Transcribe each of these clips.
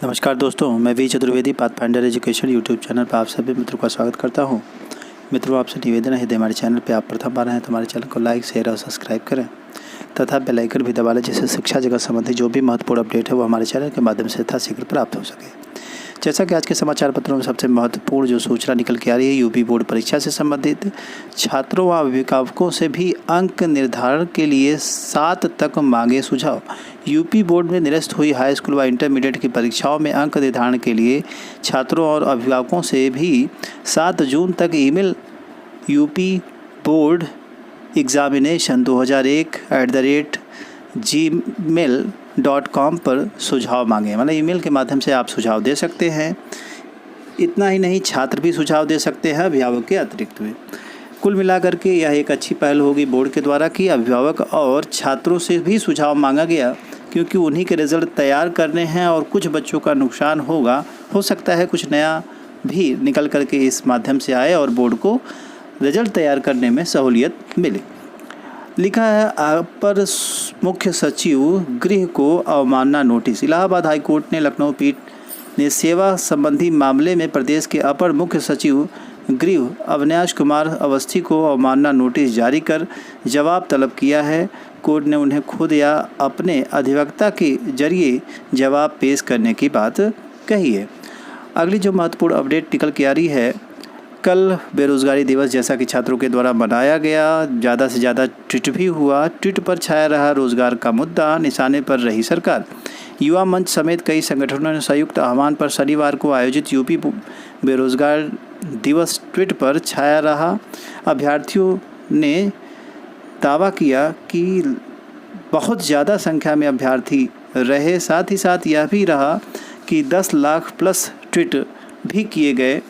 नमस्कार दोस्तों, मैं V Chaturvedi Pathfinder Education YouTube channel पर आप सभी मित्रों का स्वागत करता हूं। मित्रों, आपसे निवेदन है, यदि हमारे चैनल पर आप प्रथम बार हैं तो हमारे चैनल को लाइक, शेयर और सब्सक्राइब करें तथा बेल आइकन भी दबा लें, जिससे शिक्षा जगत संबंधी जो भी महत्वपूर्ण अपडेट है वो हमारे चैनल के माध्यम से यथाशीघ्र प्राप्त हो सके। जैसा कि आज के समाचार पत्रों में सबसे महत्वपूर्ण जो सूचना निकल के आ रही है, यूपी बोर्ड परीक्षा से संबंधित छात्रों व अभिभावकों से भी अंक निर्धारण के लिए 7 तक मांगे सुझाव। यूपी बोर्ड में निरस्त हुई हाई स्कूल व इंटरमीडिएट की परीक्षाओं में अंक निर्धारण के लिए छात्रों और अभिभावकों से भी 7 जून तक email UP board examination 2001@gmail.com पर सुझाव मांगे। मतलब ईमेल के माध्यम से आप सुझाव दे सकते हैं। इतना ही नहीं, छात्र भी सुझाव दे सकते हैं अभिभावक के अतिरिक्त भी। कुल मिलाकर के यह एक अच्छी पहल होगी बोर्ड के द्वारा कि अभिभावक और छात्रों से भी सुझाव मांगा गया, क्योंकि उन्हीं के रिज़ल्ट तैयार करने हैं और कुछ बच्चों का नुकसान होगा। हो सकता है कुछ नया भी निकल करके इस माध्यम से आए और बोर्ड को रिजल्ट तैयार करने में सहूलियत मिले। लिखा है, अपर मुख्य सचिव गृह को अवमानना नोटिस। इलाहाबाद हाईकोर्ट ने लखनऊ पीठ ने सेवा संबंधी मामले में प्रदेश के अपर मुख्य सचिव गृह अविनाश कुमार अवस्थी को अवमानना नोटिस जारी कर जवाब तलब किया है। कोर्ट ने उन्हें खुद या अपने अधिवक्ता के जरिए जवाब पेश करने की बात कही है। अगली जो महत्वपूर्ण अपडेट निकल के आ रही है, कल बेरोज़गारी दिवस जैसा कि छात्रों के द्वारा मनाया गया, ज़्यादा से ज़्यादा ट्वीट भी हुआ। ट्वीट पर छाया रहा रोजगार का मुद्दा, निशाने पर रही सरकार। युवा मंच समेत कई संगठनों ने संयुक्त आह्वान पर शनिवार को आयोजित यूपी बेरोजगार दिवस ट्वीट पर छाया रहा। अभ्यर्थियों ने दावा किया कि बहुत ज़्यादा संख्या में अभ्यर्थी रहे। साथ ही साथ यह भी रहा कि 10 लाख प्लस ट्वीट भी किए गए,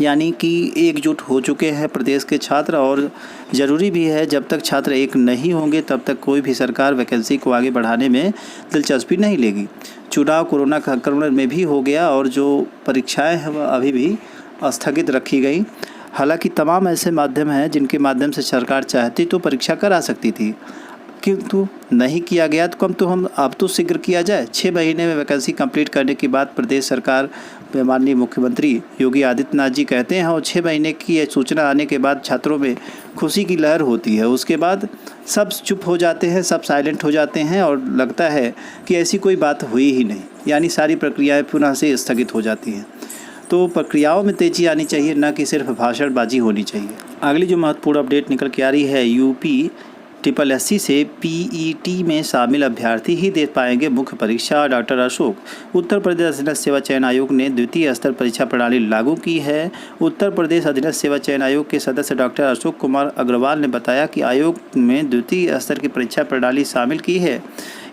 यानी कि एकजुट हो चुके हैं प्रदेश के छात्र। और ज़रूरी भी है, जब तक छात्र एक नहीं होंगे तब तक कोई भी सरकार वैकेंसी को आगे बढ़ाने में दिलचस्पी नहीं लेगी। चुनाव कोरोना संक्रमण में भी हो गया और जो परीक्षाएं हैं वह अभी भी स्थगित रखी गई। हालांकि तमाम ऐसे माध्यम हैं जिनके माध्यम से सरकार चाहती तो परीक्षा करा सकती थी, किंतु नहीं किया गया। तो अब तो शीघ्र किया जाए। 6 महीने में वैकेंसी कंप्लीट करने की बात प्रदेश सरकार में माननीय मुख्यमंत्री योगी आदित्यनाथ जी कहते हैं, और 6 महीने की यह सूचना आने के बाद छात्रों में खुशी की लहर होती है। उसके बाद सब चुप हो जाते हैं, सब साइलेंट हो जाते हैं और लगता है कि ऐसी कोई बात हुई ही नहीं, यानी सारी प्रक्रियाएँ पुनः से स्थगित हो जाती हैं। तो प्रक्रियाओं में तेज़ी आनी चाहिए, न कि सिर्फ भाषणबाजी होनी चाहिए। अगली जो महत्वपूर्ण अपडेट निकल के आ रही है, यूपी SSSC से पीईटी में शामिल अभ्यर्थी ही दे पाएंगे मुख्य परीक्षा। डॉक्टर अशोक। उत्तर प्रदेश अधीनस्थ सेवा चयन आयोग ने द्वितीय स्तर परीक्षा प्रणाली लागू की है। उत्तर प्रदेश अधीनस्थ सेवा चयन आयोग के सदस्य डॉक्टर अशोक कुमार अग्रवाल ने बताया कि आयोग में द्वितीय स्तर की परीक्षा प्रणाली शामिल की है।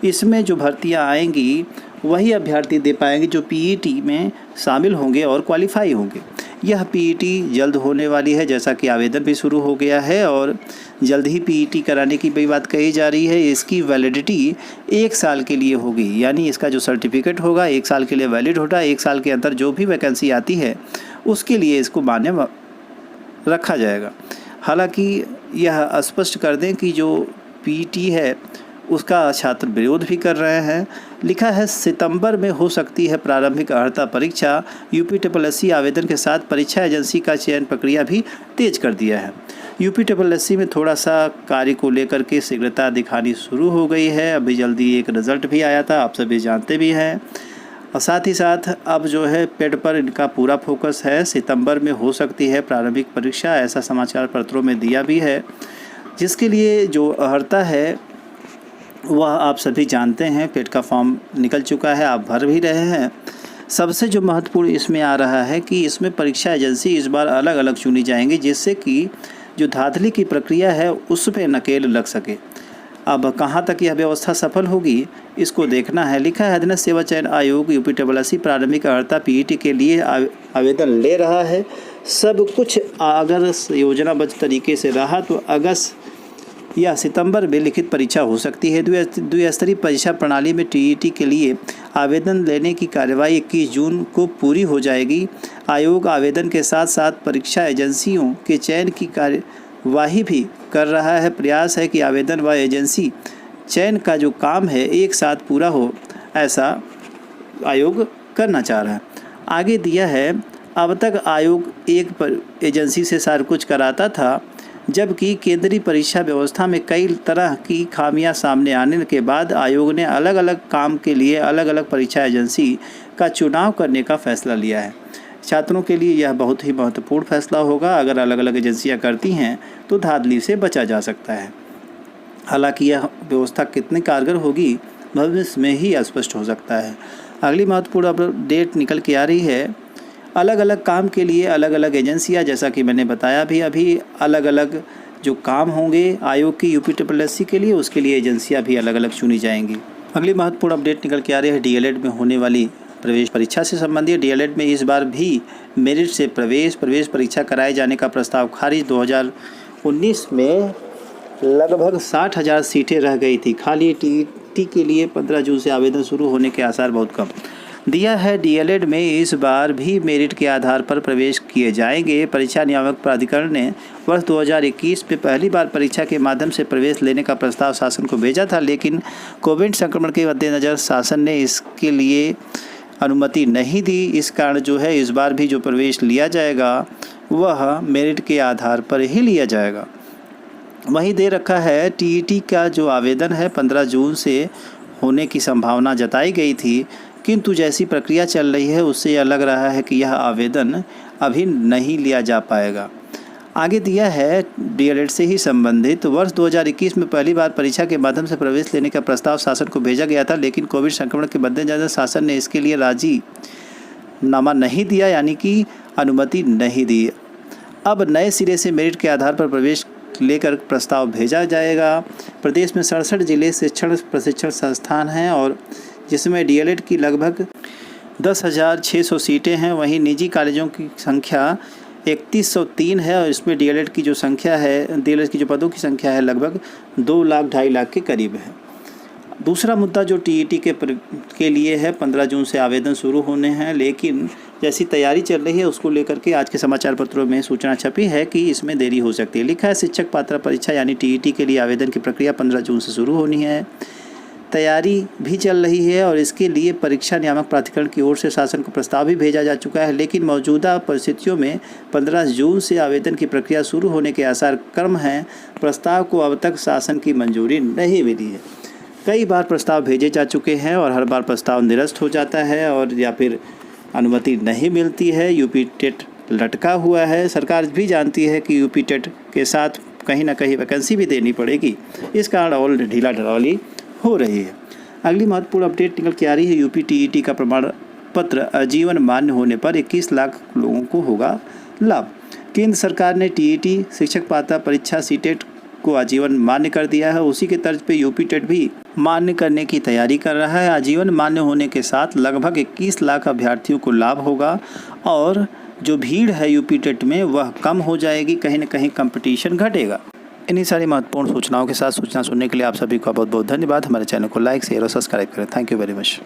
इसमें जो भर्तियां आएंगी वही अभ्यर्थी दे पाएंगे जो पीईटी में शामिल होंगे और क्वालिफाई होंगे। यह पीईटी जल्द होने वाली है, जैसा कि आवेदन भी शुरू हो गया है और जल्द ही पीईटी कराने की भी बात कही जा रही है। इसकी वैलिडिटी 1 साल के लिए होगी, यानी इसका जो सर्टिफिकेट होगा 1 साल के लिए वैलिड होगा। 1 साल के अंदर जो भी वैकेंसी आती है उसके लिए इसको मान्य रखा जाएगा। हालांकि यह स्पष्ट कर दें कि जो पीईटी है उसका छात्र विरोध भी कर रहे हैं। लिखा है, सितंबर में हो सकती है प्रारंभिक अर्हता परीक्षा। यूपी SSSC आवेदन के साथ परीक्षा एजेंसी का चयन प्रक्रिया भी तेज कर दिया है। यूपी SSSC में थोड़ा सा कार्य को लेकर के शीघ्रता दिखानी शुरू हो गई है। अभी जल्दी एक रिज़ल्ट भी आया था, आप सभी जानते भी हैं। और साथ ही साथ अब जो है पेड पर इनका पूरा फोकस है। सितंबर में हो सकती है प्रारंभिक परीक्षा, ऐसा समाचार पत्रों में दिया भी है। जिसके लिए जो अर्हता है वह आप सभी जानते हैं, पेड का फॉर्म निकल चुका है, आप भर भी रहे हैं। सबसे जो महत्वपूर्ण इसमें आ रहा है कि इसमें परीक्षा एजेंसी इस बार अलग अलग चुनी जाएंगी, जिससे कि जो धांधली की प्रक्रिया है उस पर नकेल लग सके। अब कहां तक यह व्यवस्था सफल होगी इसको देखना है। लिखा है, अधीनस्थ सेवा चयन आयोग यूपी SSSC प्रारंभिक अर्हता पीईटी के लिए आवेदन ले रहा है। सब कुछ अगर योजनाबद्ध तरीके से रहा तो अगस्त या सितंबर में लिखित परीक्षा हो सकती है। द्विस्तरीय परीक्षा प्रणाली में टीईटी के लिए आवेदन लेने की कार्यवाही 21 जून को पूरी हो जाएगी। आयोग आवेदन के साथ साथ परीक्षा एजेंसियों के चयन की कार्यवाही भी कर रहा है। प्रयास है कि आवेदन व एजेंसी चयन का जो काम है एक साथ पूरा हो, ऐसा आयोग करना चाह रहा है। आगे दिया है, अब तक आयोग एक एजेंसी से सारा कुछ कराता था, जबकि केंद्रीय परीक्षा व्यवस्था में कई तरह की खामियां सामने आने के बाद आयोग ने अलग अलग काम के लिए अलग अलग परीक्षा एजेंसी का चुनाव करने का फैसला लिया है। छात्रों के लिए यह बहुत ही महत्वपूर्ण फैसला होगा। अगर अलग अलग एजेंसियां करती हैं तो धांधली से बचा जा सकता है। हालांकि यह व्यवस्था कितनी कारगर होगी भविष्य में ही स्पष्ट हो सकता है। अगली महत्वपूर्ण अपडेट निकल के आ रही है, अलग अलग काम के लिए अलग अलग एजेंसियां, जैसा कि मैंने बताया भी अभी, अलग अलग जो काम होंगे आयोग की UPSSC के लिए, उसके लिए एजेंसियां भी अलग अलग चुनी जाएंगी। अगली महत्वपूर्ण अपडेट निकल के आ रही है DLED में होने वाली प्रवेश परीक्षा से संबंधित। DLED में इस बार भी मेरिट से प्रवेश परीक्षा कराए जाने का प्रस्ताव खारिज। 2019 में लगभग 60,000 सीटें रह गई थी खाली। TET के लिए 15 जून से आवेदन शुरू होने के आसार बहुत कम दिया है। DLED में इस बार भी मेरिट के आधार पर प्रवेश किए जाएंगे। परीक्षा नियामक प्राधिकरण ने वर्ष 2021 में पहली बार परीक्षा के माध्यम से प्रवेश लेने का प्रस्ताव शासन को भेजा था, लेकिन कोविड संक्रमण के मद्देनज़र शासन ने इसके लिए अनुमति नहीं दी। इस कारण जो है इस बार भी जो प्रवेश लिया जाएगा वह मेरिट के आधार पर ही लिया जाएगा। वहीं दे रखा है TET का जो आवेदन है 15 जून से होने की संभावना जताई गई थी, किंतु जैसी प्रक्रिया चल रही है उससे यह लग रहा है कि यह आवेदन अभी नहीं लिया जा पाएगा। आगे दिया है DLED से ही संबंधित, वर्ष 2021 में पहली बार परीक्षा के माध्यम से प्रवेश लेने का प्रस्ताव शासन को भेजा गया था, लेकिन कोविड संक्रमण के मद्देनज़र शासन ने इसके लिए राजीनामा नहीं दिया, यानी कि अनुमति नहीं दी। अब नए सिरे से मेरिट के आधार पर प्रवेश लेकर प्रस्ताव भेजा जाएगा। प्रदेश में 67 जिले शिक्षण प्रशिक्षण संस्थान हैं और जिसमें DLED की लगभग 10,600 सीटें हैं। वहीं निजी कॉलेजों की संख्या 3103 है और इसमें DLED की जो संख्या है, DLED की जो पदों की संख्या है लगभग 2 लाख 2.5 लाख के करीब है। दूसरा मुद्दा जो TET के लिए है, 15 जून से आवेदन शुरू होने हैं, लेकिन जैसी तैयारी चल रही है उसको लेकर के आज के समाचार पत्रों में सूचना छपी है कि इसमें देरी हो सकती है। लिखा है, शिक्षक पात्रता परीक्षा यानी TET के लिए आवेदन की प्रक्रिया 15 जून से शुरू होनी है। तैयारी भी चल रही है और इसके लिए परीक्षा नियामक प्राधिकरण की ओर से शासन को प्रस्ताव भी भेजा जा चुका है, लेकिन मौजूदा परिस्थितियों में 15 जून से आवेदन की प्रक्रिया शुरू होने के आसार कम हैं। प्रस्ताव को अब तक शासन की मंजूरी नहीं मिली है। कई बार प्रस्ताव भेजे जा चुके हैं और हर बार प्रस्ताव निरस्त हो जाता है और या फिर अनुमति नहीं मिलती है। UP-TET लटका हुआ है। सरकार भी जानती है कि UP-TET के साथ कहीं ना कहीं वैकेंसी भी देनी पड़ेगी, इस कारण और ढीला ढाली हो रही है। अगली महत्वपूर्ण अपडेट निकल के आ रही है, UP-TET का प्रमाण पत्र आजीवन मान्य होने पर 21 लाख लोगों को होगा लाभ। केंद्र सरकार ने TET शिक्षक पात्रता परीक्षा CTET को आजीवन मान्य कर दिया है। उसी के तर्ज पे UP-TET भी मान्य करने की तैयारी कर रहा है। आजीवन मान्य होने के साथ लगभग 21 लाख अभ्यर्थियों को लाभ होगा और जो भीड़ है UP-TET में वह कम हो जाएगी, कहीं न कहीं कंपटीशन घटेगा। इन्हीं सारी महत्वपूर्ण सूचनाओं के साथ सूचना सुनने के लिए आप सभी का बहुत बहुत धन्यवाद। हमारे चैनल को लाइक शेयर और सब्सक्राइब करें। Thank you very much.